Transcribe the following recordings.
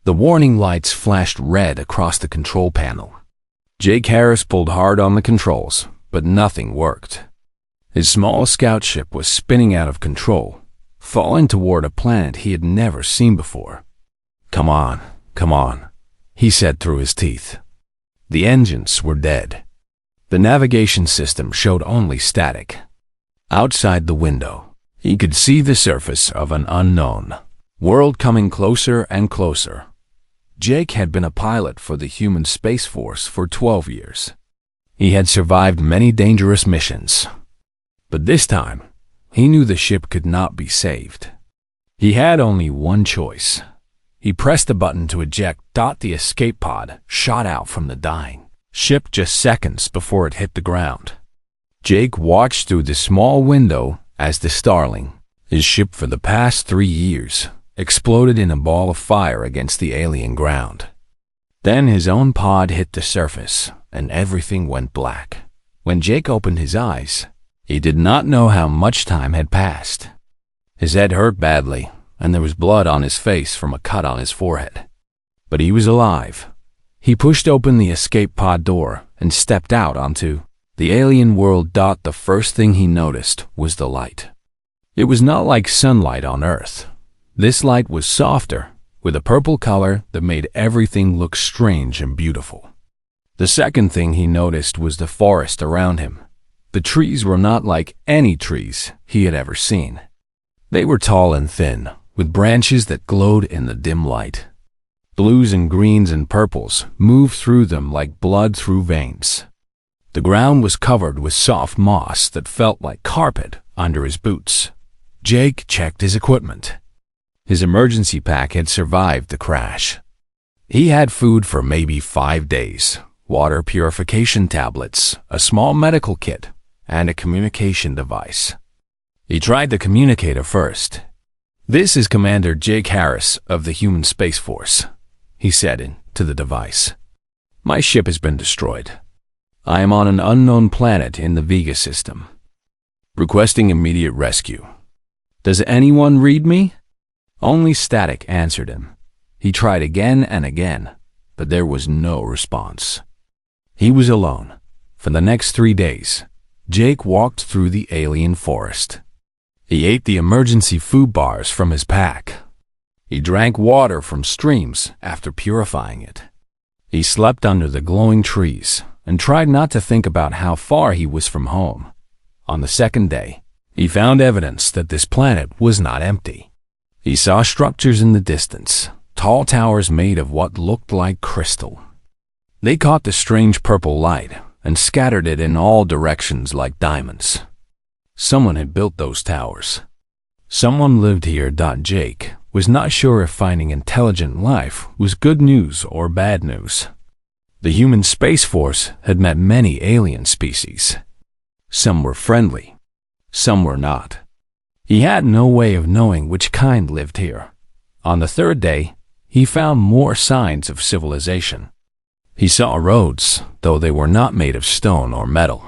The warning lights flashed red across the control panel. Jake Harris pulled hard on the controls, but nothing worked. His small scout ship was spinning out of control, falling toward a planet he had never seen before. Come on, he said through his teeth. The engines were dead. The navigation system showed only static. Outside the window, he could see the surface of an unknown world coming closer and closer. Jake had been a pilot for the human Space Force for 12 years. He had survived many dangerous missions. But this time, he knew the ship could not be saved. He had only one choice. He pressed a button to eject. The escape pod shot out from the dying ship just seconds before it hit the ground. Jake watched through the small window as the Starling, his ship for the past 3 years, exploded in a ball of fire against the alien ground. Then his own pod hit the surface, and everything went black. When Jake opened his eyes, he did not know how much time had passed. His head hurt badly, and there was blood on his face from a cut on his forehead. But he was alive. He pushed open the escape pod door and stepped out onto the alien world. The first thing he noticed was the light. It was not like sunlight on Earth. This light was softer, with a purple color that made everything look strange and beautiful. The second thing he noticed was the forest around him. The trees were not like any trees he had ever seen. They were tall and thin, with branches that glowed in the dim light. Blues and greens and purples moved through them like blood through veins. The ground was covered with soft moss that felt like carpet under his boots. Jake checked his equipment. His emergency pack had survived the crash. He had food for maybe 5 days, water purification tablets, a small medical kit, and a communication device. He tried the communicator first. "This is Commander Jake Harris of the Human Space Force," he said into the device. "My ship has been destroyed. I am on an unknown planet in the Vega system, requesting immediate rescue. Does anyone read me?" Only static answered him. He tried again and again, but there was no response. He was alone. For the next 3 days, Jake walked through the alien forest. He ate the emergency food bars from his pack. He drank water from streams after purifying it. He slept under the glowing trees and tried not to think about how far he was from home. On the second day, he found evidence that this planet was not empty. He saw structures in the distance, tall towers made of what looked like crystal. They caught the strange purple light and scattered it in all directions like diamonds. Someone had built those towers. Someone lived here. Jake was not sure if finding intelligent life was good news or bad news. The human Space Force had met many alien species. Some were friendly, some were not. He had no way of knowing which kind lived here. On the third day, he found more signs of civilization. He saw roads, though they were not made of stone or metal.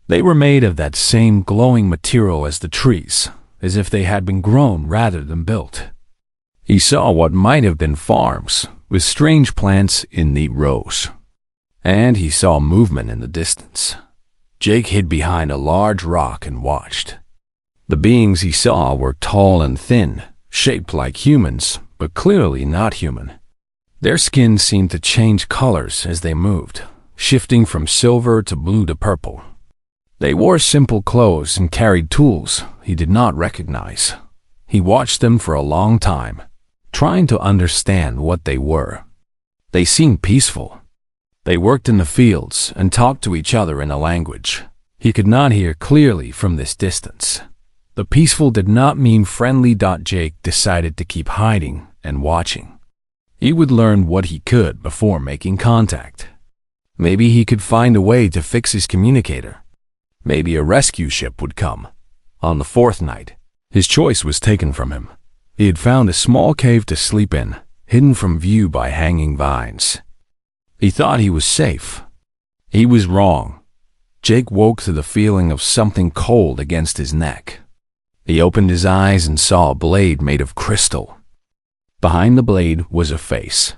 They were made of that same glowing material as the trees, as if they had been grown rather than built. He saw what might have been farms, with strange plants in neat rows. And he saw movement in the distance. Jake hid behind a large rock and watched. The beings he saw were tall and thin, shaped like humans, but clearly not human. Their skin seemed to change colors as they moved, shifting from silver to blue to purple. They wore simple clothes and carried tools he did not recognize. He watched them for a long time, trying to understand what they were. They seemed peaceful. They worked in the fields and talked to each other in a language he could not hear clearly from this distance. The peaceful did not mean friendly. Jake decided to keep hiding and watching. He would learn what he could before making contact. Maybe he could find a way to fix his communicator. Maybe a rescue ship would come. On the fourth night, his choice was taken from him. He had found a small cave to sleep in, hidden from view by hanging vines. He thought he was safe. He was wrong. Jake woke to the feeling of something cold against his neck. He opened his eyes and saw a blade made of crystal. Behind the blade was a face.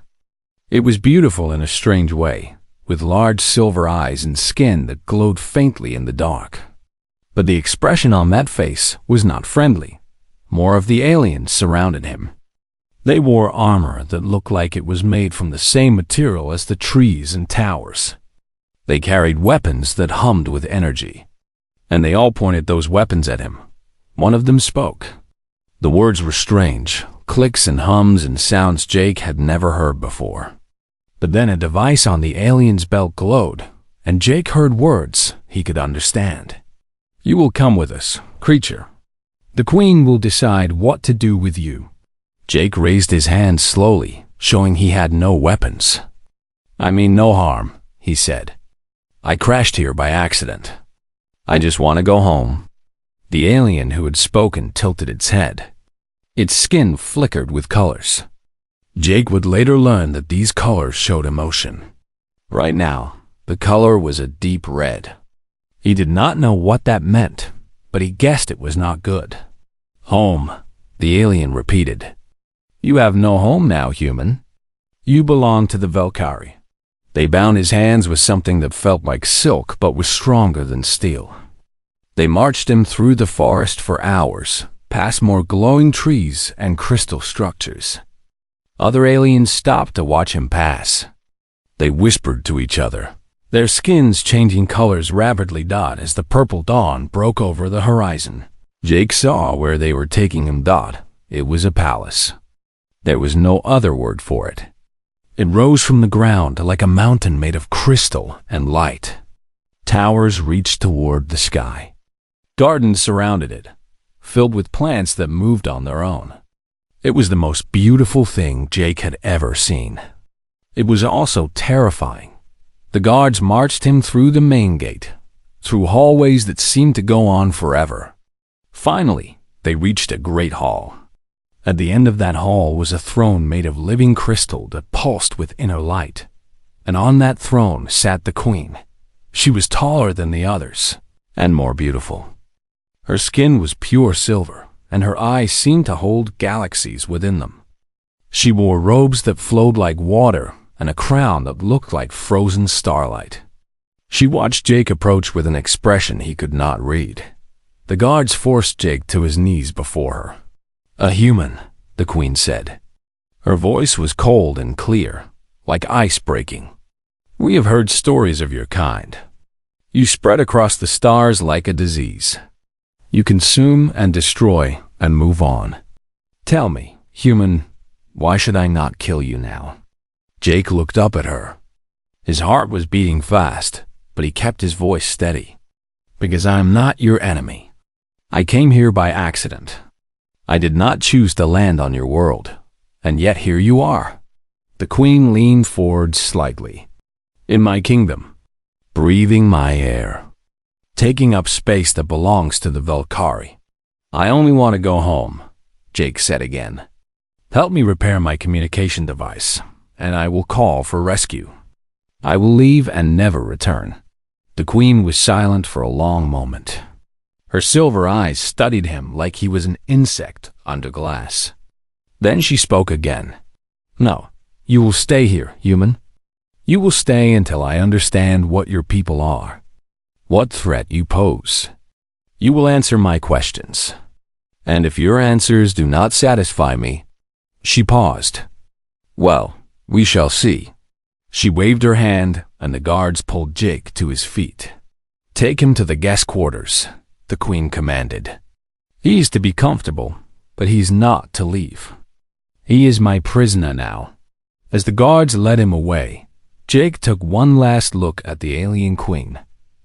It was beautiful in a strange way, with large silver eyes and skin that glowed faintly in the dark. But the expression on that face was not friendly. More of the aliens surrounded him. They wore armor that looked like it was made from the same material as the trees and towers. They carried weapons that hummed with energy, and they all pointed those weapons at him. One of them spoke. The words were strange, clicks and hums and sounds Jake had never heard before. But then a device on the alien's belt glowed, and Jake heard words he could understand. "You will come with us, creature. The Queen will decide what to do with you." Jake raised his hand slowly, showing he had no weapons. "I mean no harm," he said. "I crashed here by accident. I just want to go home." The alien who had spoken tilted its head. Its skin flickered with colors. Jake would later learn that these colors showed emotion. Right now, the color was a deep red. He did not know what that meant, but he guessed it was not good. "Home," the alien repeated. "You have no home now, human. You belong to the Valkyrie." They bound his hands with something that felt like silk but was stronger than steel. They marched him through the forest for hours, past more glowing trees and crystal structures. Other aliens stopped to watch him pass. They whispered to each other, their skins changing colors rapidly as the purple dawn broke over the horizon. Jake saw where they were taking him. It was a palace. There was no other word for it. It rose from the ground like a mountain made of crystal and light. Towers reached toward the sky. Gardens surrounded it, filled with plants that moved on their own. It was the most beautiful thing Jake had ever seen. It was also terrifying. The guards marched him through the main gate, through hallways that seemed to go on forever. Finally, they reached a great hall. At the end of that hall was a throne made of living crystal that pulsed with inner light. And on that throne sat the Queen. She was taller than the others, and more beautiful. Her skin was pure silver, and her eyes seemed to hold galaxies within them. She wore robes that flowed like water and a crown that looked like frozen starlight. She watched Jake approach with an expression he could not read. The guards forced Jake to his knees before her. "A human," the Queen said. Her voice was cold and clear, like ice breaking. "We have heard stories of your kind. You spread across the stars like a disease. You consume and destroy and move on. Tell me, human, why should I not kill you now?" Jake looked up at her. His heart was beating fast, but he kept his voice steady. "Because I am not your enemy. I came here by accident. I did not choose to land on your world, and yet here you are." The Queen leaned forward slightly. "In my kingdom, breathing my air, taking up space that belongs to the Valkyrie. I only want to go home," Jake said again. "Help me repair my communication device, and I will call for rescue. I will leave and never return." The Queen was silent for a long moment. Her silver eyes studied him like he was an insect under glass. Then she spoke again. "No, you will stay here, human. You will stay until I understand what your people are, what threat you pose. You will answer my questions. And if your answers do not satisfy me..." She paused. "Well, we shall see." She waved her hand, and the guards pulled Jake to his feet. "Take him to the guest quarters," the Queen commanded. "He is to be comfortable, but he's not to leave. He is my prisoner now." As the guards led him away, Jake took one last look at the alien Queen.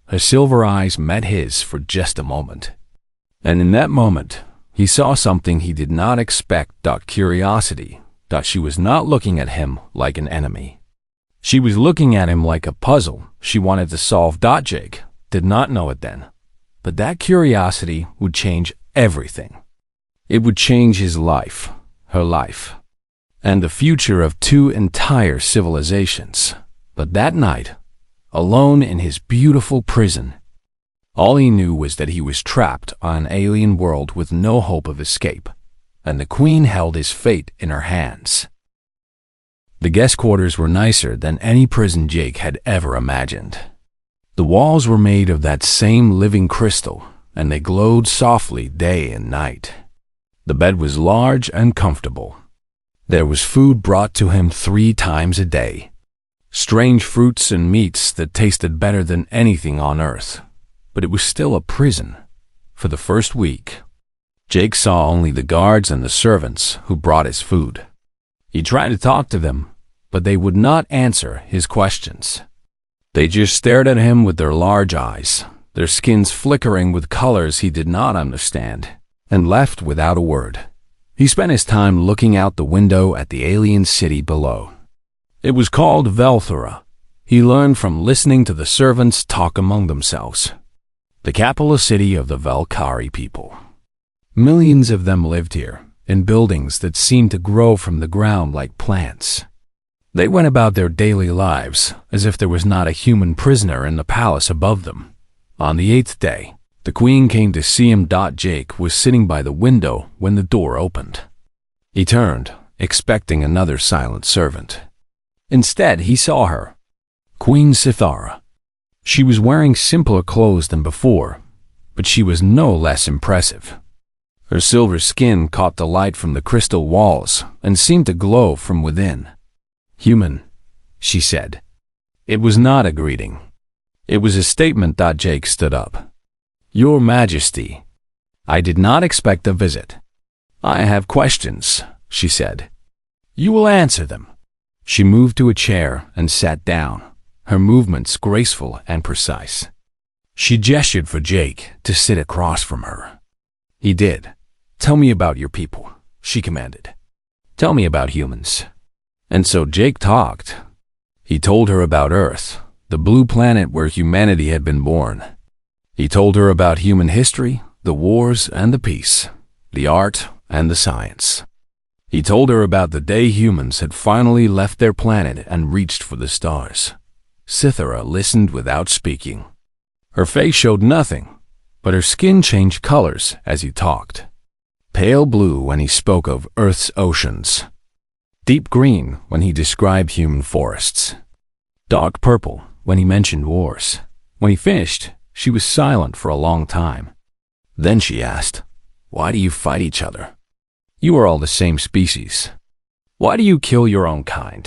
Her silver eyes met his for just a moment. And in that moment, he saw something he did not expect. Curiosity. She was not looking at him like an enemy. She was looking at him like a puzzle she wanted to solve. Jake did not know it then, but that curiosity would change everything. It would change his life, her life, and the future of two entire civilizations. But that night, alone in his beautiful prison, all he knew was that he was trapped on an alien world with no hope of escape, and the queen held his fate in her hands. The guest quarters were nicer than any prison Jake had ever imagined. The walls were made of that same living crystal, and they glowed softly day and night. The bed was large and comfortable. There was food brought to him 3 times a day. Strange fruits and meats that tasted better than anything on earth. But it was still a prison. For the first week, Jake saw only the guards and the servants who brought his food. He tried to talk to them, but they would not answer his questions. They just stared at him with their large eyes, their skins flickering with colors he did not understand, and left without a word. He spent his time looking out the window at the alien city below. It was called Velthora. He learned from listening to the servants talk among themselves. The capital city of the Valkyrie people. Millions of them lived here, in buildings that seemed to grow from the ground like plants. They went about their daily lives as if there was not a human prisoner in the palace above them. On the 8th day, the queen came to see him. Jake was sitting by the window when the door opened. He turned, expecting another silent servant. Instead, he saw her, Queen Sithara. She was wearing simpler clothes than before, but she was no less impressive. Her silver skin caught the light from the crystal walls and seemed to glow from within. "Human," she said. It was not a greeting. It was a statement. Jake stood up. "Your Majesty, I did not expect a visit. I have questions," she said. "You will answer them." She moved to a chair and sat down, her movements graceful and precise. She gestured for Jake to sit across from her. He did. "Tell me about your people," she commanded. "Tell me about humans." And so Jake talked. He told her about Earth, the blue planet where humanity had been born. He told her about human history, the wars and the peace, the art and the science. He told her about the day humans had finally left their planet and reached for the stars. Sithara listened without speaking. Her face showed nothing, but her skin changed colors as he talked. Pale blue when he spoke of Earth's oceans. Deep green when he described human forests. Dark purple when he mentioned wars. When he finished, she was silent for a long time. Then she asked, "Why do you fight each other? You are all the same species. Why do you kill your own kind?"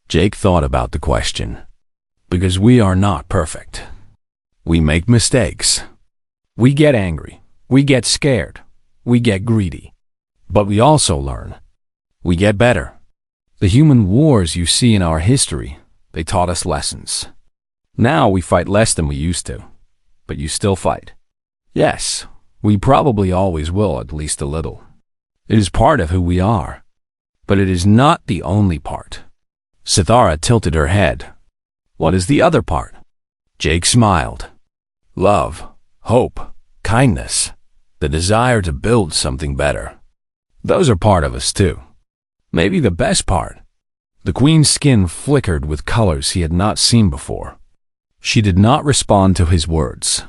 Jake thought about the question. Because we are not perfect. We make mistakes. We get angry. We get scared. We get greedy. But we also learn. We get better. The human wars you see in our history, they taught us lessons. Now we fight less than we used to. But you still fight. Yes, we probably always will, at least a little. It is part of who we are. But it is not the only part. Sithara tilted her head. What is the other part? Jake smiled. Love, hope, kindness, the desire to build something better. Those are part of us too. Maybe the best part. The queen's skin flickered with colors he had not seen before. She did not respond to his words.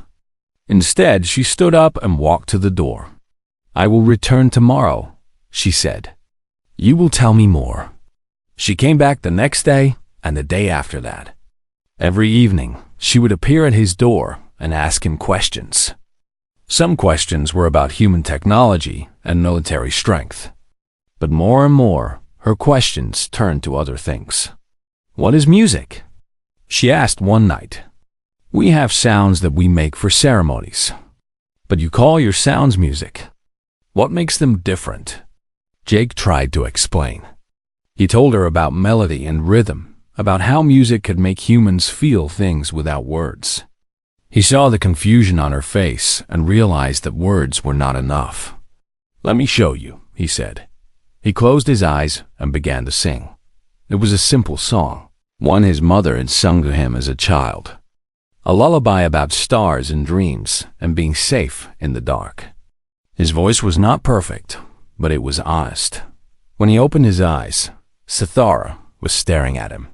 Instead, she stood up and walked to the door. "I will return tomorrow," she said. "You will tell me more." She came back the next day and the day after that. Every evening, she would appear at his door and ask him questions. Some questions were about human technology and military strength. But more and more, her questions turned to other things. "What is music?" she asked one night. "We have sounds that we make for ceremonies. But you call your sounds music. What makes them different?" Jake tried to explain. He told her about melody and rhythm, about how music could make humans feel things without words. He saw the confusion on her face and realized that words were not enough. "Let me show you," he said. He closed his eyes and began to sing. It was a simple song, one his mother had sung to him as a child. A lullaby about stars and dreams and being safe in the dark. His voice was not perfect, but it was honest. When he opened his eyes, Sithara was staring at him.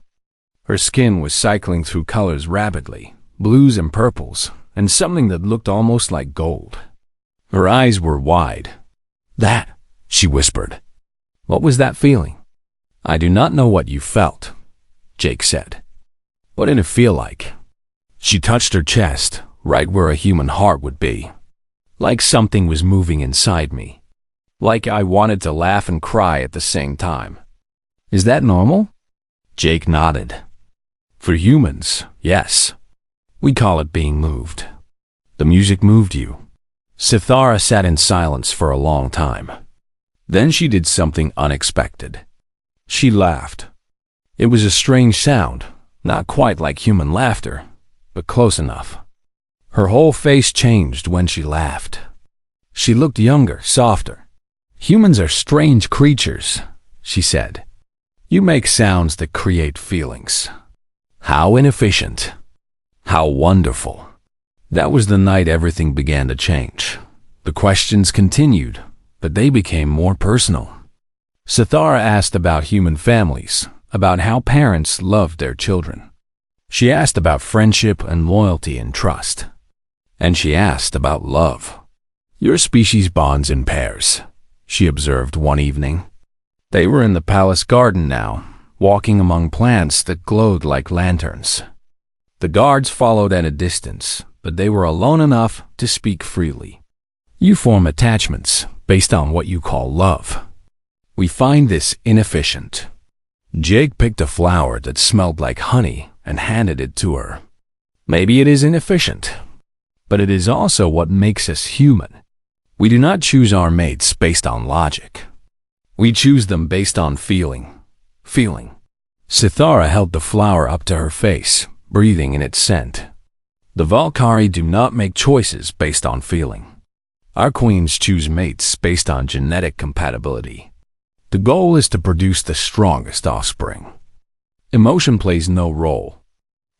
Her skin was cycling through colors rapidly, blues and purples, and something that looked almost like gold. Her eyes were wide. she whispered. What was that feeling? I do not know what you felt, Jake said. What did it feel like? She touched her chest, right where a human heart would be. Like something was moving inside me. Like I wanted to laugh and cry at the same time. Is that normal? Jake nodded. For humans, yes. We call it being moved. The music moved you. Sithara sat in silence for a long time. Then she did something unexpected. She laughed. It was a strange sound, not quite like human laughter, but close enough. Her whole face changed when she laughed. She looked younger, softer. Humans are strange creatures, she said. You make sounds that create feelings. How inefficient. How wonderful. That was the night everything began to change. The questions continued, but they became more personal. Sithara asked about human families, about how parents loved their children. She asked about friendship and loyalty and trust. And she asked about love. Your species bonds in pairs, she observed one evening. They were in the palace garden now, walking among plants that glowed like lanterns. The guards followed at a distance, but they were alone enough to speak freely. You form attachments based on what you call love. We find this inefficient. Jake picked a flower that smelled like honey and handed it to her. Maybe it is inefficient, but it is also what makes us human. We do not choose our mates based on logic. We choose them based on feeling. Feeling. Sithara held the flower up to her face, breathing in its scent. The Valkyrie do not make choices based on feeling. Our queens choose mates based on genetic compatibility. The goal is to produce the strongest offspring. Emotion plays no role.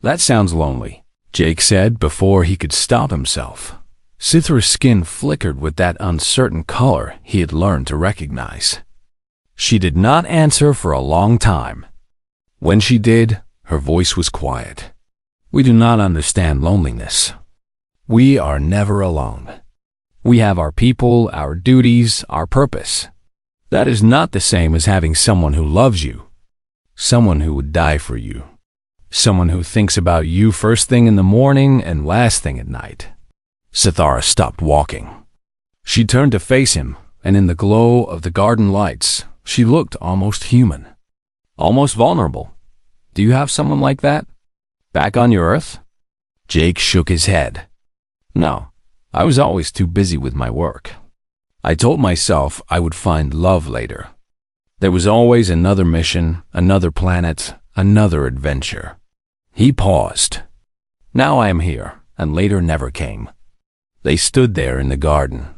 That sounds lonely, Jake said before he could stop himself. Sithra's skin flickered with that uncertain color he had learned to recognize. She did not answer for a long time. When she did, her voice was quiet. We do not understand loneliness. We are never alone. We have our people, our duties, our purpose. That is not the same as having someone who loves you, someone who would die for you, someone who thinks about you first thing in the morning and last thing at night. Sithara stopped walking. She turned to face him, and in the glow of the garden lights, she looked almost human, almost vulnerable. Do you have someone like that? Back on your Earth? Jake shook his head. No, I was always too busy with my work. I told myself I would find love later. There was always another mission, another planet, another adventure. He paused. Now I am here, and later never came. They stood there in the garden,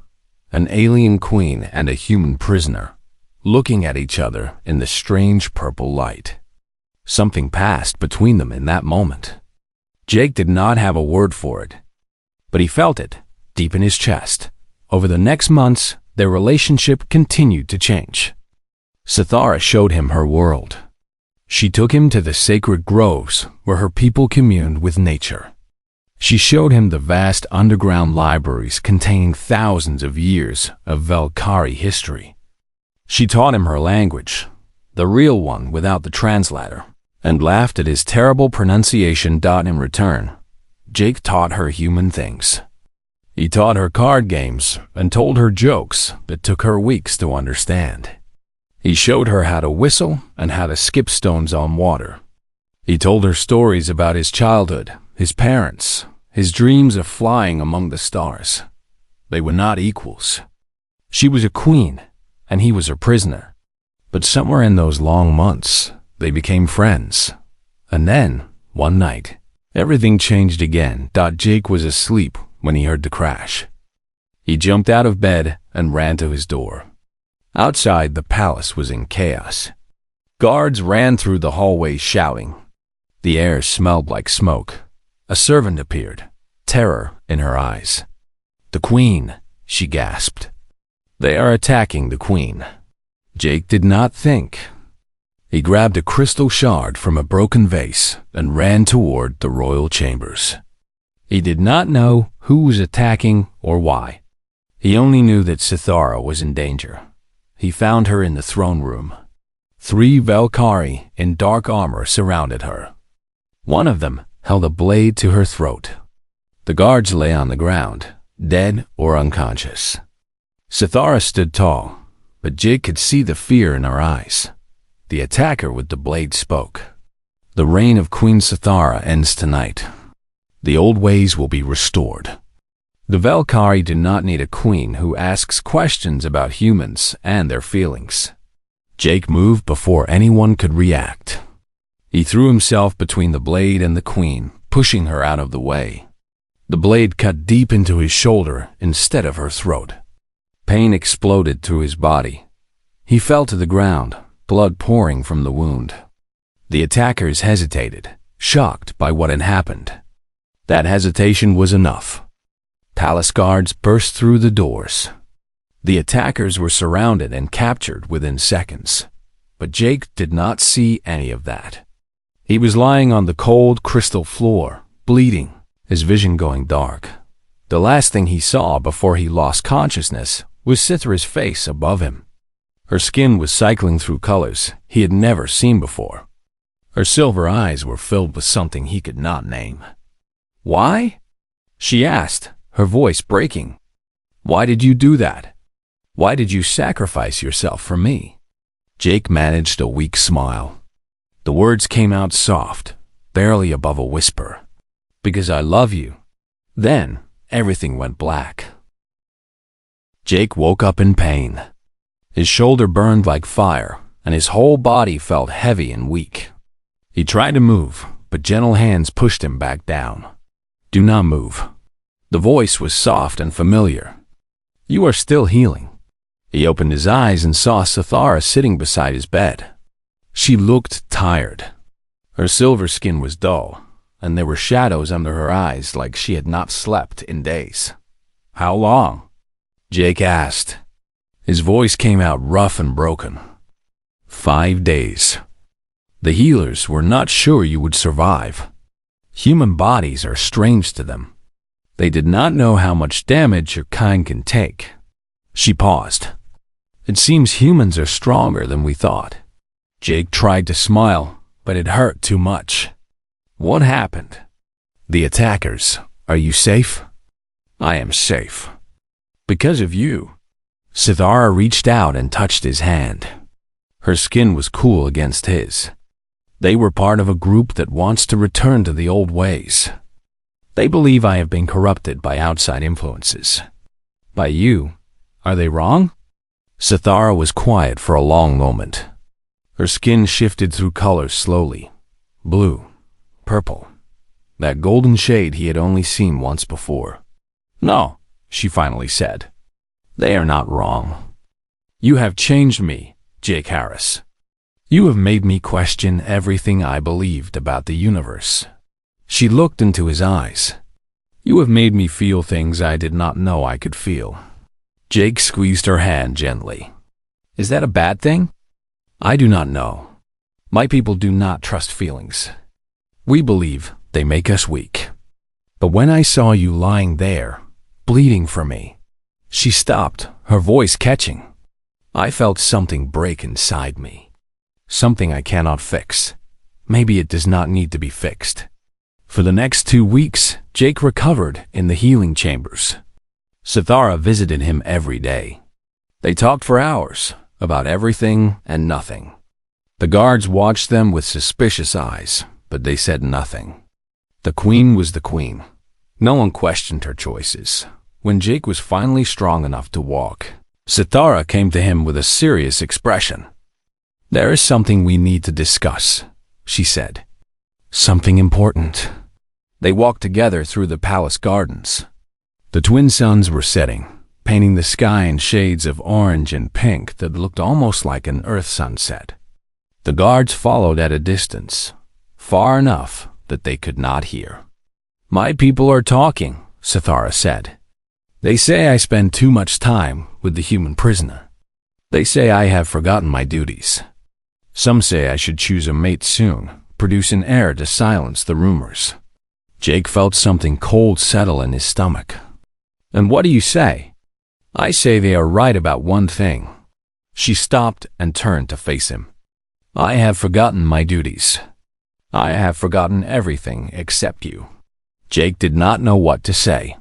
an alien queen and a human prisoner, looking at each other in the strange purple light. Something passed between them in that moment. Jake did not have a word for it, but he felt it deep in his chest. Over the next months, their relationship continued to change. Sithara showed him her world. She took him to the sacred groves where her people communed with nature. She showed him the vast underground libraries containing thousands of years of Valkyrie history. She taught him her language, the real one without the translator, and laughed at his terrible pronunciation. In return, Jake taught her human things. He taught her card games and told her jokes that took her weeks to understand. He showed her how to whistle and how to skip stones on water. He told her stories about his childhood, his parents, his dreams of flying among the stars. They were not equals. She was a queen, and he was her prisoner. But somewhere in those long months, they became friends. And then, one night, everything changed again. Jake was asleep when he heard the crash. He jumped out of bed and ran to his door. Outside, the palace was in chaos. Guards ran through the hallways shouting. The air smelled like smoke. A servant appeared, terror in her eyes. The queen, she gasped. They are attacking the queen. Jake did not think. He grabbed a crystal shard from a broken vase and ran toward the royal chambers. He did not know who was attacking or why. He only knew that Sithara was in danger. he found her in the throne room. 3 Valkyrie in dark armor surrounded her. One of them held a blade to her throat. The guards lay on the ground, dead or unconscious. Sithara stood tall, but Jake could see the fear in her eyes. The attacker with the blade spoke. The reign of Queen Sithara ends tonight. The old ways will be restored. The Valkyrie do not need a queen who asks questions about humans and their feelings. Jake moved before anyone could react. He threw himself between the blade and the queen, pushing her out of the way. The blade cut deep into his shoulder instead of her throat. Pain exploded through his body. He fell to the ground, blood pouring from the wound. The attackers hesitated, shocked by what had happened. That hesitation was enough. Palace guards burst through the doors. The attackers were surrounded and captured within seconds. But Jake did not see any of that. He was lying on the cold crystal floor, bleeding, his vision going dark. The last thing he saw before he lost consciousness was Sithara's face above him. Her skin was cycling through colors he had never seen before. Her silver eyes were filled with something he could not name. "Why?" she asked, her voice breaking. "Why did you do that? Why did you sacrifice yourself for me?" Jake managed a weak smile. The words came out soft, barely above a whisper. "Because I love you." Then everything went black. Jake woke up in pain. His shoulder burned like fire, and his whole body felt heavy and weak. He tried to move, but gentle hands pushed him back down. "Do not move." The voice was soft and familiar. "You are still healing." He opened his eyes and saw Sithara sitting beside his bed. She looked tired. Her silver skin was dull, and there were shadows under her eyes like she had not slept in days. "How long?" Jake asked. His voice came out rough and broken. 5 days. The healers were not sure you would survive. Human bodies are strange to them. They did not know how much damage your kind can take. She paused. "It seems humans are stronger than we thought." Jake tried to smile, but it hurt too much. "What happened?" "The attackers. Are you safe?" "I am safe. Because of you." Sithara reached out and touched his hand. Her skin was cool against his. They were part of a group that wants to return to the old ways. They believe I have been corrupted by outside influences. By you. Are they wrong? Sithara was quiet for a long moment. Her skin shifted through colors slowly. Blue, purple, that golden shade he had only seen once before. "No," she finally said. "They are not wrong. You have changed me, Jake Harris. You have made me question everything I believed about the universe." She looked into his eyes. "You have made me feel things I did not know I could feel." Jake squeezed her hand gently. "Is that a bad thing?" "I do not know. My people do not trust feelings. We believe they make us weak. But when I saw you lying there, bleeding for me," she stopped, her voice catching. "I felt something break inside me. Something I cannot fix. Maybe it does not need to be fixed." For the next 2 weeks, Jake recovered in the healing chambers. Sithara visited him every day. They talked for hours about everything and nothing. The guards watched them with suspicious eyes, but they said nothing. The queen was the queen. No one questioned her choices. When Jake was finally strong enough to walk, Sithara came to him with a serious expression. "There is something we need to discuss," she said. "Something important." They walked together through the palace gardens. The twin suns were setting, painting the sky in shades of orange and pink that looked almost like an Earth sunset. The guards followed at a distance, far enough that they could not hear. "My people are talking," Sithara said. "They say I spend too much time with the human prisoner. They say I have forgotten my duties. Some say I should choose a mate soon, produce an heir to silence the rumors." Jake felt something cold settle in his stomach. "And what do you say?" "I say they are right about one thing." She stopped and turned to face him. I have forgotten my duties. I have forgotten everything except you. Jake did not know what to say.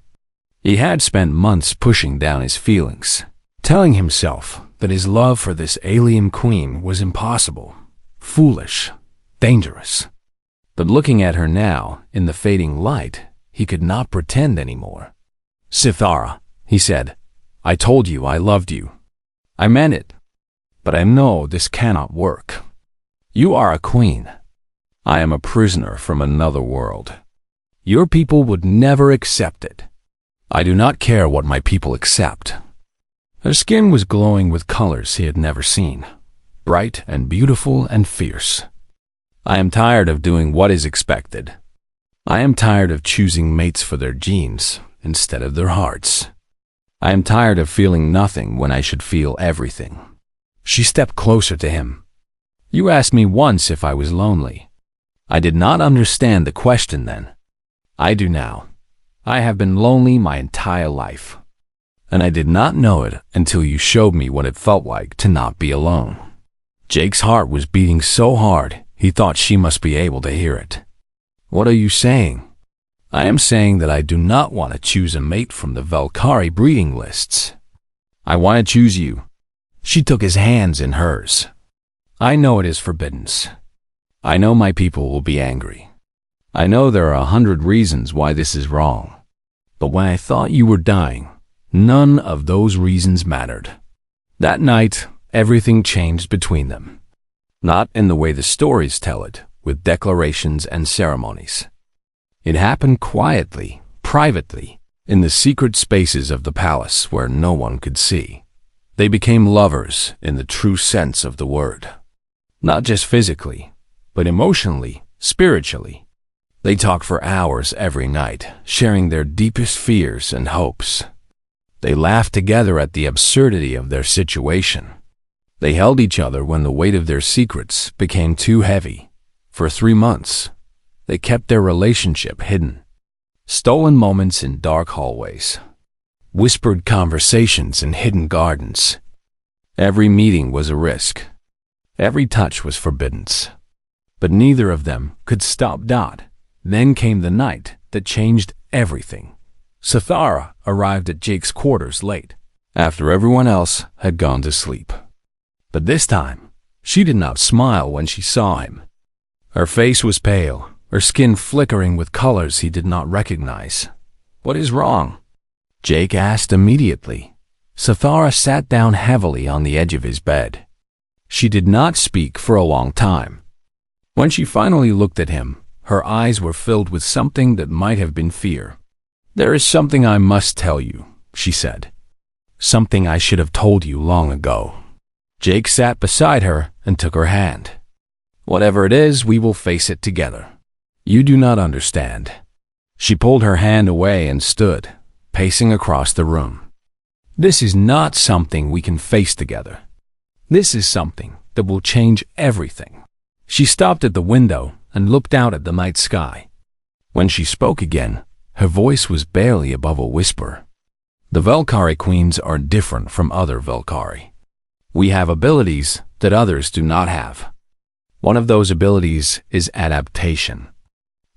He had spent months pushing down his feelings, telling himself that his love for this alien queen was impossible, foolish, dangerous. But looking at her now, in the fading light, he could not pretend anymore. Sithara, he said, I told you I loved you. I meant it. But I know this cannot work. You are a queen. I am a prisoner from another world. Your people would never accept it. I do not care what my people accept. Her skin was glowing with colors he had never seen, bright and beautiful and fierce. I am tired of doing what is expected. I am tired of choosing mates for their genes instead of their hearts. I am tired of feeling nothing when I should feel everything. She stepped closer to him. You asked me once if I was lonely. I did not understand the question then. I do now. I have been lonely my entire life. And I did not know it until you showed me what it felt like to not be alone. Jake's heart was beating so hard, he thought she must be able to hear it. What are you saying? I am saying that I do not want to choose a mate from the Valkyrie breeding lists. I want to choose you. She took his hands in hers. I know it is forbidden. I know my people will be angry. I know there are 100 reasons why this is wrong. But when I thought you were dying, none of those reasons mattered. That night, everything changed between them. Not in the way the stories tell it, with declarations and ceremonies. It happened quietly, privately, in the secret spaces of the palace where no one could see. They became lovers in the true sense of the word. Not just physically, but emotionally, spiritually. They talked for hours every night, sharing their deepest fears and hopes. They laughed together at the absurdity of their situation. They held each other when the weight of their secrets became too heavy. For 3 months, they kept their relationship hidden. Stolen moments in dark hallways. Whispered conversations in hidden gardens. Every meeting was a risk. Every touch was forbidden. But neither of them could stop Dot. Then came the night that changed everything. Sithara arrived at Jake's quarters late, after everyone else had gone to sleep. But this time, she did not smile when she saw him. Her face was pale, her skin flickering with colors he did not recognize. What is wrong? Jake asked immediately. Sithara sat down heavily on the edge of his bed. She did not speak for a long time. When she finally looked at him, her eyes were filled with something that might have been fear. There is something I must tell you, she said. Something I should have told you long ago. Jake sat beside her and took her hand. Whatever it is, we will face it together. You do not understand. She pulled her hand away and stood, pacing across the room. This is not something we can face together. This is something that will change everything. She stopped at the window and looked out at the night sky. When she spoke again, her voice was barely above a whisper. The Valkyrie queens are different from other Valkyrie. We have abilities that others do not have. One of those abilities is adaptation.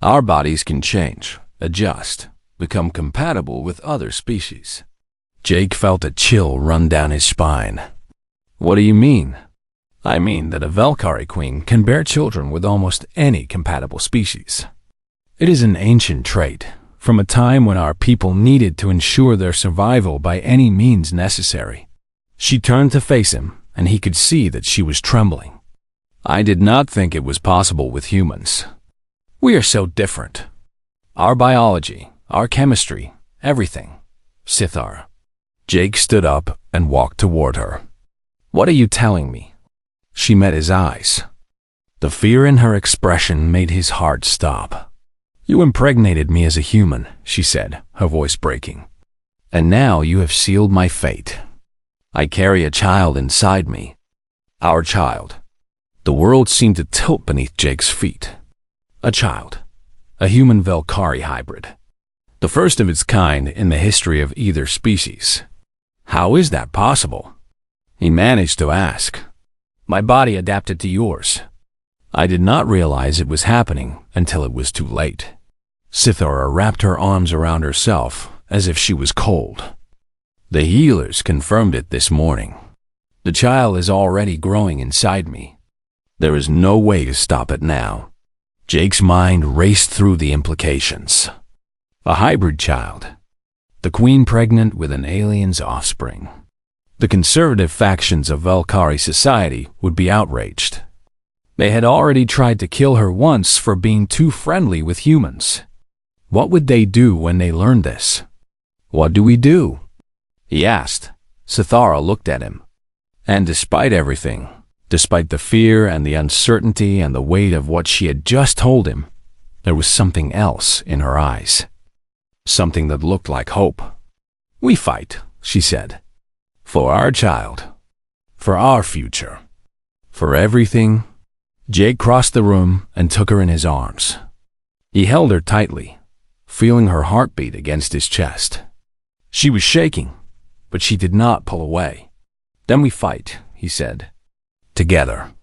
Our bodies can change, adjust, become compatible with other species. Jake felt a chill run down his spine. What do you mean? I mean that a Valkyrie queen can bear children with almost any compatible species. It is an ancient trait, from a time when our people needed to ensure their survival by any means necessary. She turned to face him, and he could see that she was trembling. I did not think it was possible with humans. We are so different. Our biology, our chemistry, everything. Sithara. Jake stood up and walked toward her. What are you telling me? She met his eyes. The fear in her expression made his heart stop. You impregnated me as a human, she said, her voice breaking. And now you have sealed my fate. I carry a child inside me. Our child. The world seemed to tilt beneath Jake's feet. A child. A human Valkyrie hybrid. The first of its kind in the history of either species. How is that possible? he managed to ask. My body adapted to yours. I did not realize it was happening until it was too late. Cythera wrapped her arms around herself as if she was cold. The healers confirmed it this morning. The child is already growing inside me. There is no way to stop it now. Jake's mind raced through the implications. A hybrid child. The queen pregnant with an alien's offspring. The conservative factions of Valkyrie society would be outraged. They had already tried to kill her once for being too friendly with humans. What would they do when they learned this? What do we do? He asked. Cythera looked at him. And despite everything, despite the fear and the uncertainty and the weight of what she had just told him, there was something else in her eyes. Something that looked like hope. We fight, she said. For our child. For our future. For everything. Jake crossed the room and took her in his arms. He held her tightly, feeling her heartbeat against his chest. She was shaking, but she did not pull away. Then we fight, he said. Together.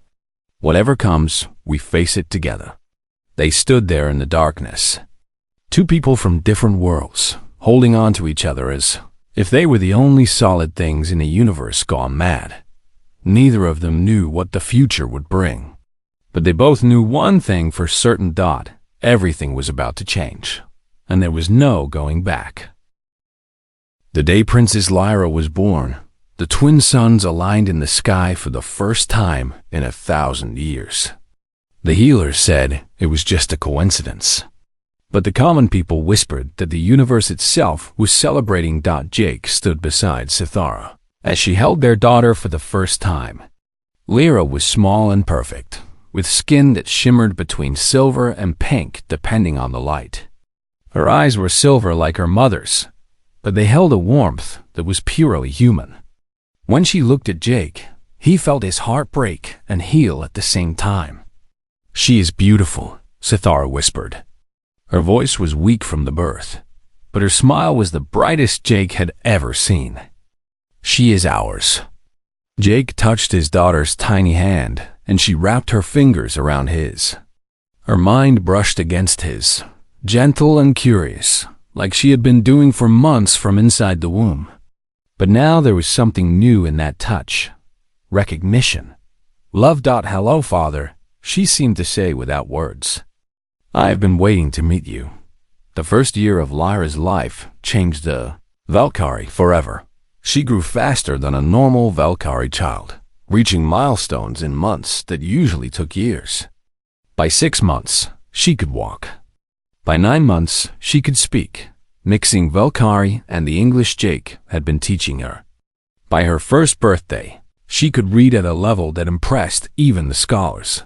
Whatever comes, we face it together. They stood there in the darkness. Two people from different worlds, holding on to each other as if they were the only solid things in a universe gone mad. Neither of them knew what the future would bring. But they both knew one thing for certain: everything was about to change, and there was no going back. The day Princess Lyra was born, the twin suns aligned in the sky for the first time in 1,000 years. The healers said it was just a coincidence. But the common people whispered that the universe itself was celebrating. Jake stood beside Cythera as she held their daughter for the first time. Lyra was small and perfect, with skin that shimmered between silver and pink depending on the light. Her eyes were silver like her mother's, but they held a warmth that was purely human. When she looked at Jake, he felt his heart break and heal at the same time. She is beautiful, Cythera whispered. Her voice was weak from the birth, but her smile was the brightest Jake had ever seen. She is ours. Jake touched his daughter's tiny hand, and she wrapped her fingers around his. Her mind brushed against his, gentle and curious, like she had been doing for months from inside the womb. But now there was something new in that touch. Recognition. Love. Hello, Father, she seemed to say without words. I have been waiting to meet you. The first year of Lyra's life changed the Valkyrie forever. She grew faster than a normal Valkyrie child, reaching milestones in months that usually took years. By 6 months, she could walk. By 9 months, she could speak, mixing Valkyrie and the English Jake had been teaching her. By her first birthday, she could read at a level that impressed even the scholars.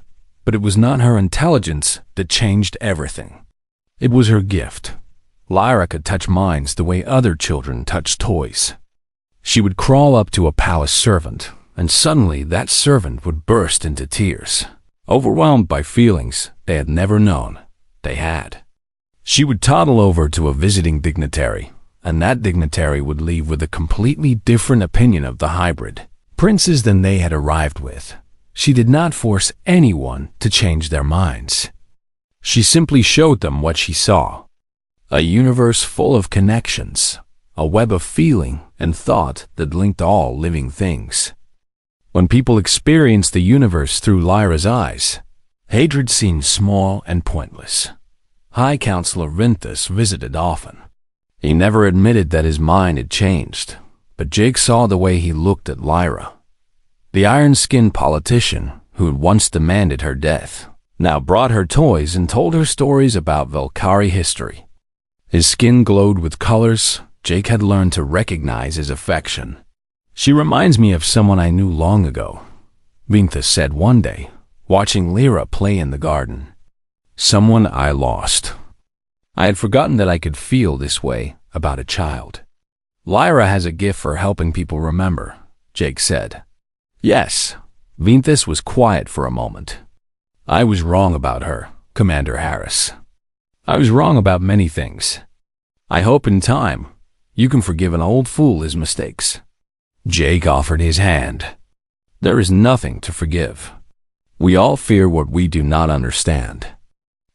But it was not her intelligence that changed everything. It was her gift. Lyra could touch minds the way other children touch toys. She would crawl up to a palace servant, and suddenly that servant would burst into tears, overwhelmed by feelings they had never known they had. She would toddle over to a visiting dignitary, and that dignitary would leave with a completely different opinion of the hybrid princes than they had arrived with. She did not force anyone to change their minds. She simply showed them what she saw. A universe full of connections, a web of feeling and thought that linked all living things. When people experienced the universe through Lyra's eyes, hatred seemed small and pointless. High Counselor Vinthus visited often. He never admitted that his mind had changed, but Jake saw the way he looked at Lyra. The iron-skinned politician who had once demanded her death now brought her toys and told her stories about Valkyrie history. His skin glowed with colors Jake had learned to recognize as affection. She reminds me of someone I knew long ago, Vinthus said one day, watching Lyra play in the garden. Someone I lost. I had forgotten that I could feel this way about a child. Lyra has a gift for helping people remember, Jake said. Yes. Vinthus was quiet for a moment. I was wrong about her, Commander Harris. I was wrong about many things. I hope in time you can forgive an old fool his mistakes. Jake offered his hand, There is nothing to forgive. We all fear what we do not understand.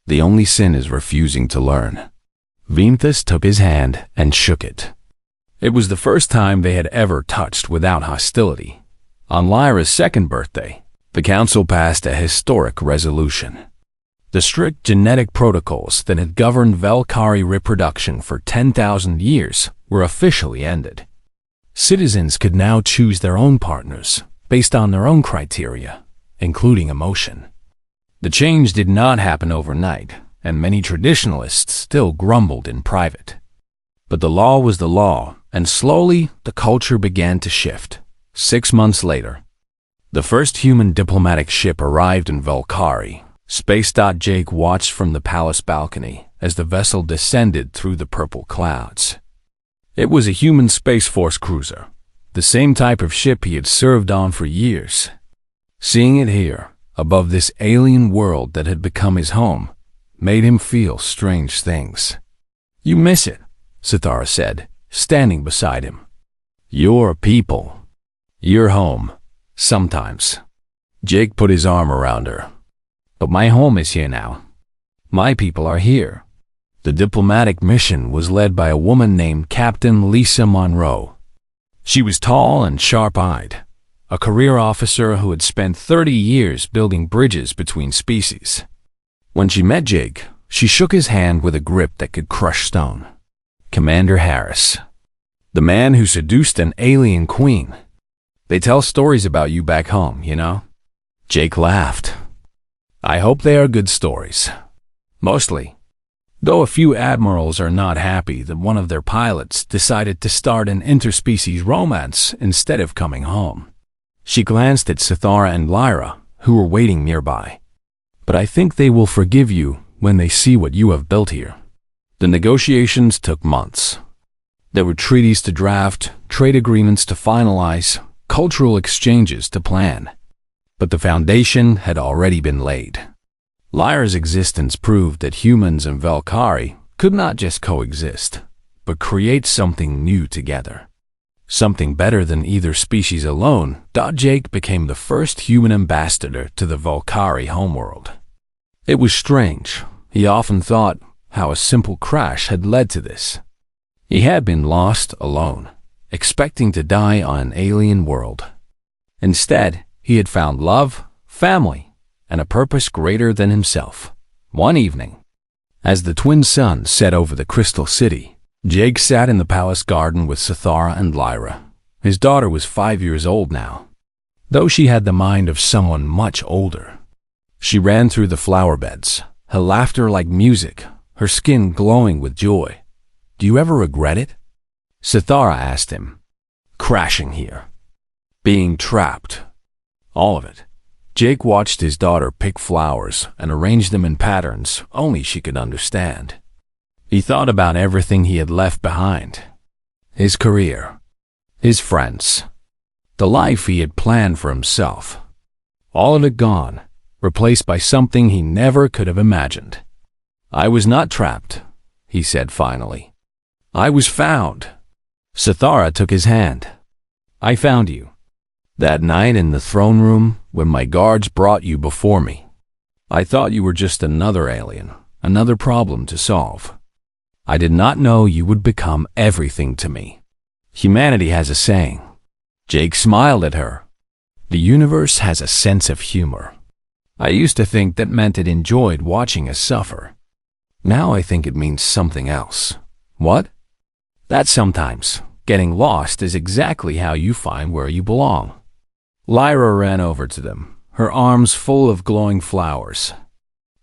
The only sin is refusing to learn. Ventus took his hand and shook it. It was the first time they had ever touched without hostility. On Lyra's second birthday, the council passed a historic resolution. The strict genetic protocols that had governed Valkyrie reproduction for 10,000 years were officially ended. Citizens could now choose their own partners based on their own criteria, including emotion. The change did not happen overnight, and many traditionalists still grumbled in private. But the law was the law, and slowly the culture began to shift. 6 months later, the first human diplomatic ship arrived in Valkyrie. Space. Jake watched from the palace balcony as the vessel descended through the purple clouds. It was a human Space Force cruiser, the same type of ship he had served on for years. Seeing it here, above this alien world that had become his home, made him feel strange things. "You miss it," Sithara said, standing beside him. "Your people. Your home. Sometimes." Jake put his arm around her. "But my home is here now. My people are here." The diplomatic mission was led by a woman named Captain Lisa Monroe. She was tall and sharp-eyed, a career officer who had spent 30 years building bridges between species. When she met Jake, she shook his hand with a grip that could crush stone. "Commander Harris, the man who seduced an alien queen. They tell stories about you back home, you know?" Jake laughed. "I hope they are good stories. Mostly. Though a few admirals are not happy that one of their pilots decided to start an interspecies romance instead of coming home." She glanced at Sithara and Lyra, who were waiting nearby. "But I think they will forgive you when they see what you have built here." The negotiations took months. There were treaties to draft, trade agreements to finalize, cultural exchanges to plan. But the foundation had already been laid. Lyra's existence proved that humans and Valkyrie could not just coexist, but create something new together. Something better than either species alone. Jake became the first human ambassador to the Valkyrie homeworld. It was strange. He often thought how a simple crash had led to this. He had been lost alone, expecting to die on an alien world. Instead, he had found love, family, and a purpose greater than himself. One evening, as the twin sun set over the Crystal City, Jake sat in the palace garden with Sithara and Lyra. His daughter was 5 years old now, though she had the mind of someone much older. She ran through the flower beds, her laughter like music, her skin glowing with joy. "Do you ever regret it?" Sithara asked him. "Crashing here. Being trapped. All of it." Jake watched his daughter pick flowers and arrange them in patterns only she could understand. He thought about everything he had left behind. His career, his friends, the life he had planned for himself. All of it gone, replaced by something he never could have imagined. "I was not trapped," he said finally. "I was found." Sithara took his hand. "I found you. That night in the throne room, when my guards brought you before me, I thought you were just another alien, another problem to solve. I did not know you would become everything to me. Humanity has a saying." Jake smiled at her. "The universe has a sense of humor. I used to think that meant it enjoyed watching us suffer. Now I think it means something else." "What?" "That sometimes getting lost is exactly how you find where you belong." Lyra ran over to them, her arms full of glowing flowers.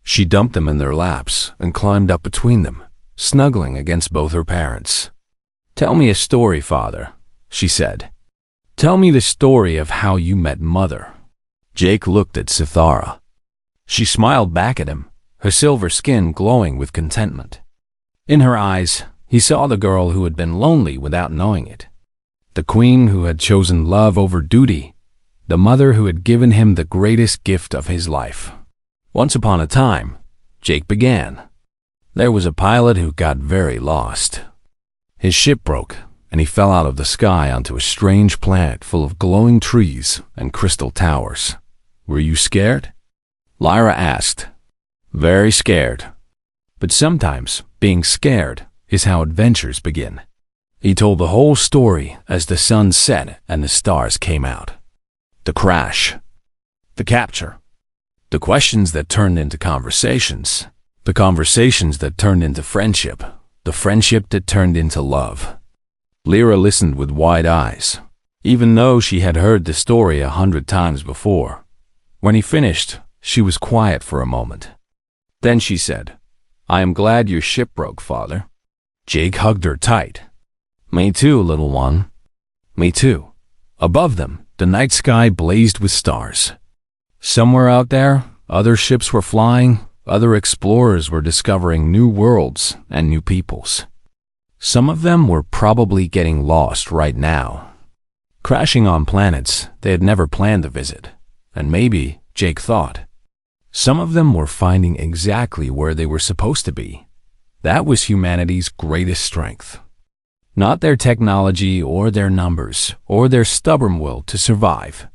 She dumped them in their laps and climbed up between them, snuggling against both her parents. "Tell me a story, Father," she said. "Tell me the story of how you met Mother." Jake looked at Sithara. She smiled back at him, her silver skin glowing with contentment. In her eyes, he saw the girl who had been lonely without knowing it. The queen who had chosen love over duty. The mother who had given him the greatest gift of his life. "Once upon a time," Jake began, "there was a pilot who got very lost. His ship broke, and he fell out of the sky onto a strange planet full of glowing trees and crystal towers. "Were you scared?" Lyra asked. "Very scared. But sometimes being scared is how adventures begin." He told the whole story as the sun set and the stars came out. The crash. The capture. The questions that turned into conversations. The conversations that turned into friendship. The friendship that turned into love. Lyra listened with wide eyes, even though she had heard the story 100 times before. When he finished, she was quiet for a moment. Then she said, "I am glad your ship broke, Father." Jake hugged her tight. "Me too, little one. Me too." Above them, the night sky blazed with stars. Somewhere out there, other ships were flying, other explorers were discovering new worlds and new peoples. Some of them were probably getting lost right now, crashing on planets they had never planned to visit, and maybe, Jake thought, some of them were finding exactly where they were supposed to be. That was humanity's greatest strength. Not their technology or their numbers or their stubborn will to survive.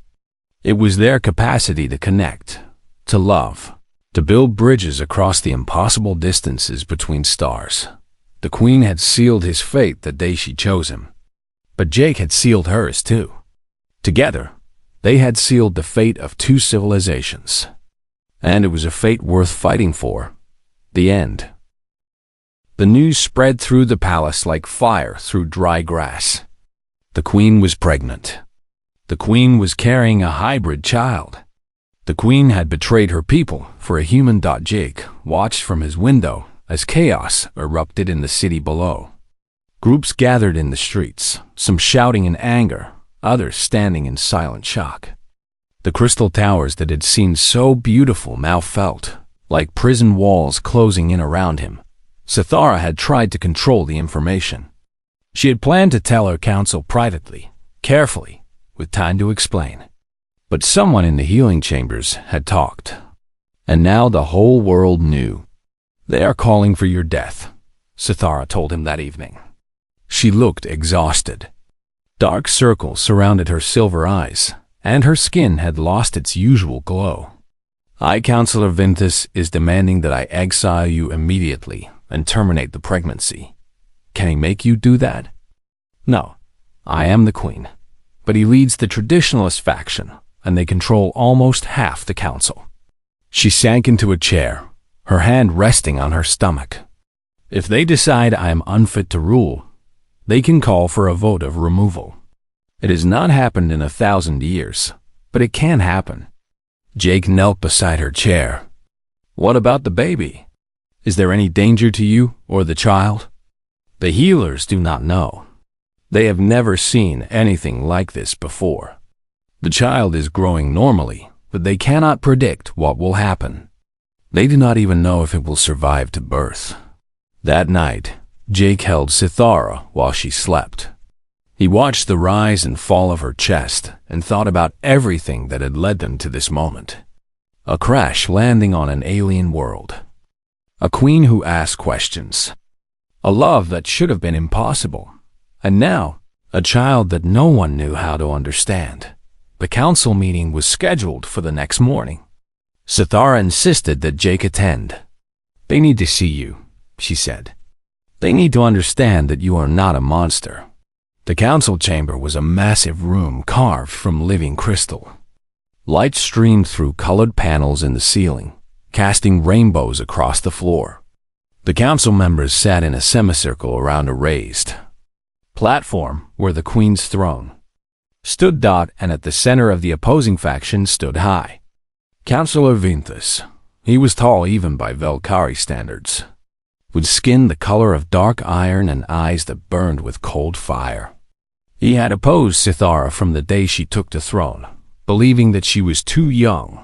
It was their capacity to connect, to love, to build bridges across the impossible distances between stars. The Queen had sealed his fate the day she chose him, but Jake had sealed hers too. Together, they had sealed the fate of 2 civilizations. And it was a fate worth fighting for. The end. The news spread through the palace like fire through dry grass. The Queen was pregnant. The Queen was carrying a hybrid child. The Queen had betrayed her people for a human. Jake watched from his window as chaos erupted in the city below. Groups gathered in the streets, some shouting in anger, others standing in silent shock. The crystal towers that had seemed so beautiful now felt like prison walls closing in around him. Sithara had tried to control the information. She had planned to tell her council privately, carefully, with time to explain. But someone in the healing chambers had talked. And now the whole world knew. "They are calling for your death," Sithara told him that evening. She looked exhausted. Dark circles surrounded her silver eyes, and her skin had lost its usual glow. "High Counselor Vinthus is demanding that I exile you immediately and terminate the pregnancy. Can he make you do that?" "No, I am the Queen, but he leads the traditionalist faction, and they control almost half the council." She sank into a chair, her hand resting on her stomach. "If they decide I am unfit to rule, they can call for a vote of removal. It has not happened in 1,000 years, but it can happen." Jake knelt beside her chair. "What about the baby? Is there any danger to you or the child?" "The healers do not know. They have never seen anything like this before. The child is growing normally, but they cannot predict what will happen. They do not even know if it will survive to birth." That night, Jake held Sithara while she slept. He watched the rise and fall of her chest and thought about everything that had led them to this moment. A crash landing on an alien world. A queen who asked questions. A love that should have been impossible. And now, a child that no one knew how to understand. The council meeting was scheduled for the next morning. Sithara insisted that Jake attend. "They need to see you," she said. "They need to understand that you are not a monster." The council chamber was a massive room carved from living crystal. Light streamed through colored panels in the ceiling, casting rainbows across the floor. The council members sat in a semicircle around a raised platform where the Queen's throne stood. And at the center of the opposing faction stood High Counselor Vinthus. He was tall even by Velkari standards, with skin the color of dark iron and eyes that burned with cold fire. He had opposed Sithara from the day she took the throne, believing that she was too young,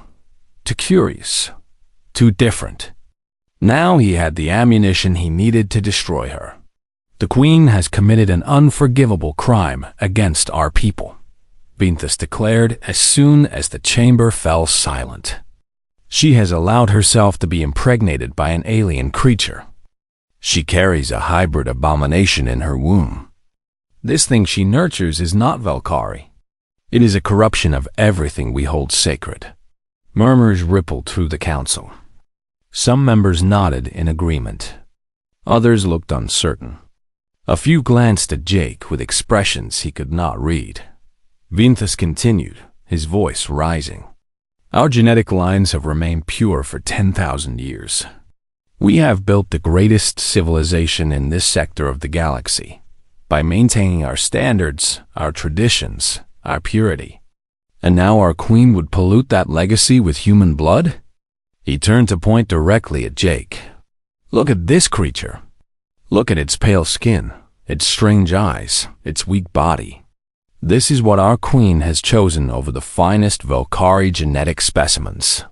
too curious, too different. Now he had the ammunition he needed to destroy her. "The Queen has committed an unforgivable crime against our people," Vinthus declared as soon as the chamber fell silent. "She has allowed herself to be impregnated by an alien creature. She carries a hybrid abomination in her womb. This thing she nurtures is not Valkyrie. It is a corruption of everything we hold sacred. Murmurs rippled through the council. Some members nodded in agreement. Others looked uncertain. A few glanced at Jake with expressions he could not read. Vinthus continued, his voice rising. Our genetic lines have remained pure for 10,000 years. We have built the greatest civilization in this sector of the galaxy by maintaining our standards, our traditions, our purity. And now our queen would pollute that legacy with human blood? He turned to point directly at Jake. Look at this creature. Look at its pale skin, its strange eyes, its weak body. This is what our queen has chosen over the finest Valkyrie genetic specimens.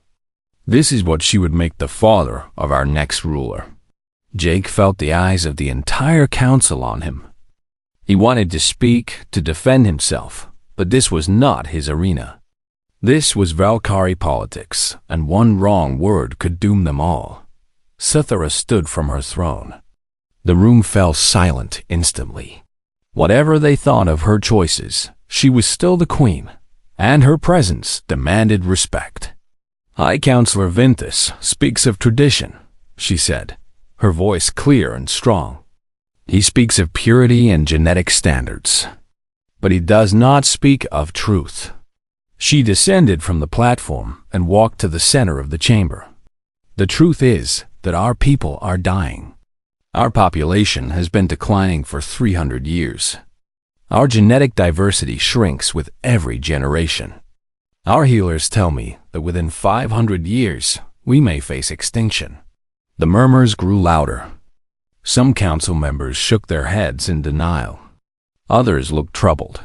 This is what she would make the father of our next ruler. Jake felt the eyes of the entire council on him. He wanted to speak, to defend himself, but this was not his arena. This was Valkyrie politics, and one wrong word could doom them all. Cythera stood from her throne. The room fell silent instantly. Whatever they thought of her choices, she was still the queen, and her presence demanded respect. High Counselor Vinthus speaks of tradition, she said, her voice clear and strong. He speaks of purity and genetic standards, but he does not speak of truth. She descended from the platform and walked to the center of the chamber. The truth is that our people are dying. Our population has been declining for 300 years. Our genetic diversity shrinks with every generation. Our healers tell me that within 500 years, we may face extinction. The murmurs grew louder. Some council members shook their heads in denial. Others looked troubled.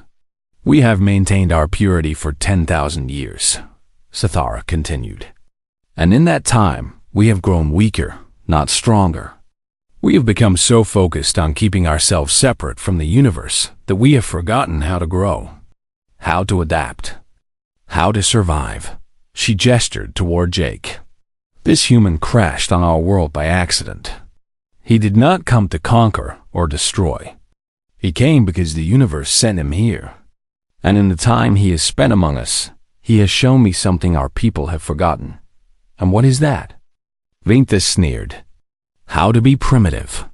We have maintained our purity for 10,000 years, Cythera continued. And in that time, we have grown weaker, not stronger. We have become so focused on keeping ourselves separate from the universe that we have forgotten how to grow, how to adapt, how to survive. She gestured toward Jake. This human crashed on our world by accident. He did not come to conquer or destroy. He came because the universe sent him here. And in the time he has spent among us, he has shown me something our people have forgotten. And what is that? Vinthus sneered. How to be primitive.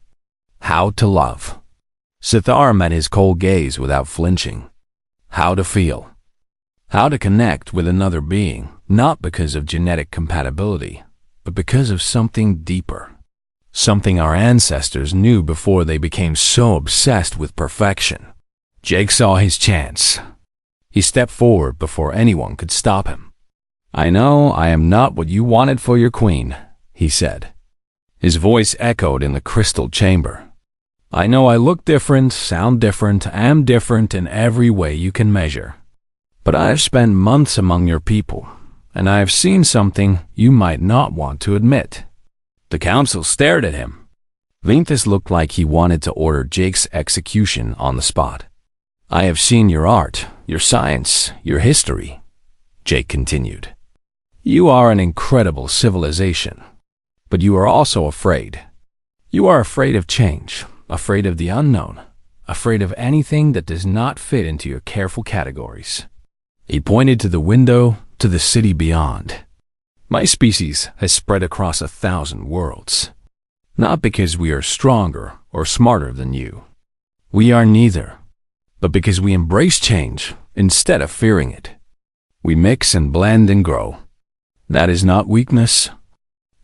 How to love. Cythera met his cold gaze without flinching. How to feel. How to connect with another being, not because of genetic compatibility, but because of something deeper. Something our ancestors knew before they became so obsessed with perfection. Jake saw his chance. He stepped forward before anyone could stop him. I know I am not what you wanted for your queen, he said. His voice echoed in the crystal chamber. I know I look different, sound different, am different in every way you can measure. But I have spent months among your people, and I have seen something you might not want to admit. The council stared at him. Vinthus looked like he wanted to order Jake's execution on the spot. I have seen your art, your science, your history, Jake continued. You are an incredible civilization, but you are also afraid. You are afraid of change, afraid of the unknown, afraid of anything that does not fit into your careful categories. He pointed to the window, to the city beyond. My species has spread across 1,000 worlds. Not because we are stronger or smarter than you. We are neither. But because we embrace change instead of fearing it. We mix and blend and grow. That is not weakness.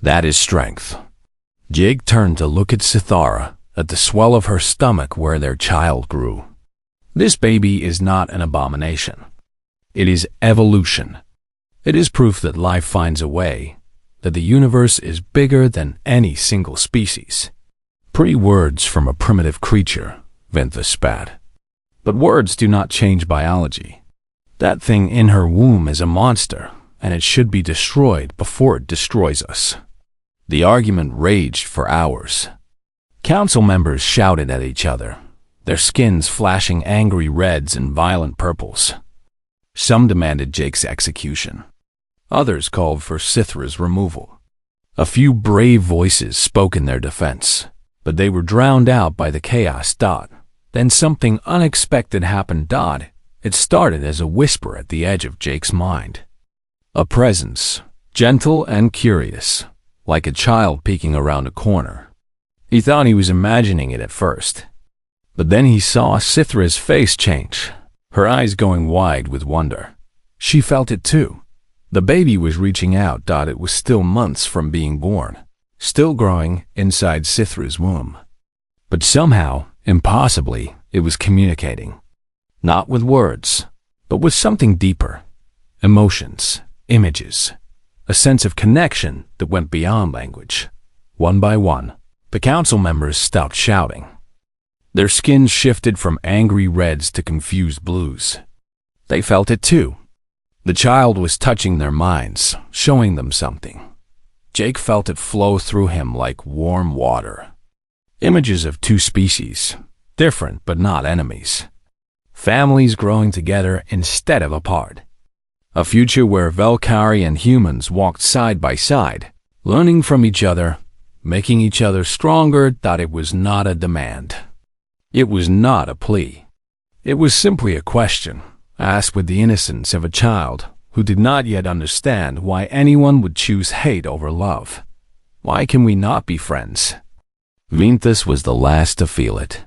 That is strength. Jake turned to look at Cythera, at the swell of her stomach where their child grew. This baby is not an abomination. It is evolution. It is proof that life finds a way, that the universe is bigger than any single species. Pretty words from a primitive creature, Vinthus spat. But words do not change biology. That thing in her womb is a monster, and it should be destroyed before it destroys us. The argument raged for hours. Council members shouted at each other, their skins flashing angry reds and violent purples. Some demanded Jake's execution. Others called for Cythera's removal. A few brave voices spoke in their defense, but they were drowned out by the chaos. Then something unexpected happened. It started as a whisper at the edge of Jake's mind. A presence, gentle and curious, like a child peeking around a corner. He thought he was imagining it at first. But then he saw Cythera's face change, her eyes going wide with wonder. She felt it too. The baby was reaching out. It was still months from being born, still growing inside Cythera's womb. But somehow, impossibly, it was communicating. Not with words, but with something deeper. Emotions, images, a sense of connection that went beyond language. One by one, the council members stopped shouting. Their skins shifted from angry reds to confused blues. They felt it too. The child was touching their minds, showing them something. Jake felt it flow through him like warm water. Images of two species, different but not enemies. Families growing together instead of apart. A future where Velkari and humans walked side by side, learning from each other, making each other stronger. It was not a demand. It was not a plea. It was simply a question, asked with the innocence of a child who did not yet understand why anyone would choose hate over love. Why can we not be friends? Vinthus was the last to feel it.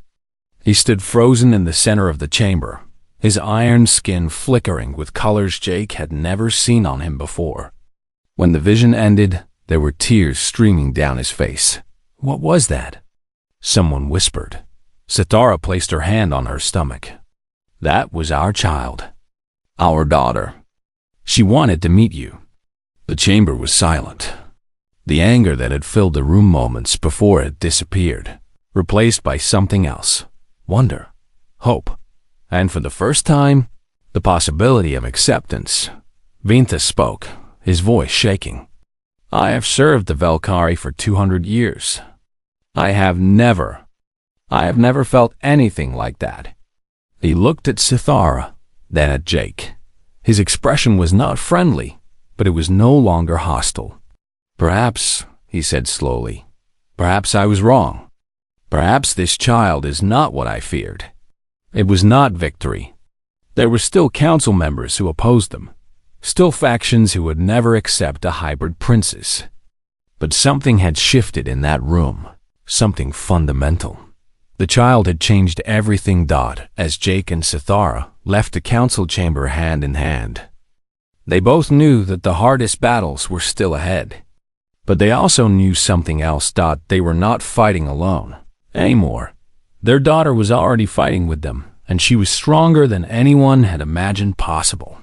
He stood frozen in the center of the chamber, his iron skin flickering with colors Jake had never seen on him before. When the vision ended, there were tears streaming down his face. What was that? Someone whispered. Cythera placed her hand on her stomach. That was our child. Our daughter. She wanted to meet you. The chamber was silent. The anger that had filled the room moments before it disappeared, replaced by something else. Wonder, hope, and for the first time, the possibility of acceptance. Vinthus spoke, his voice shaking. I have served the Velkari for 200 years. I have never felt anything like that. He looked at Cythera, then at Jake. His expression was not friendly, but it was no longer hostile. Perhaps, he said slowly, perhaps I was wrong. Perhaps this child is not what I feared. It was not victory. There were still council members who opposed them, still factions who would never accept a hybrid princess. But something had shifted in that room, something fundamental. The child had changed everything. As Jake and Cythera left the council chamber hand in hand. They both knew that the hardest battles were still ahead. But they also knew something else. They were not fighting alone anymore. Their daughter was already fighting with them, and she was stronger than anyone had imagined possible.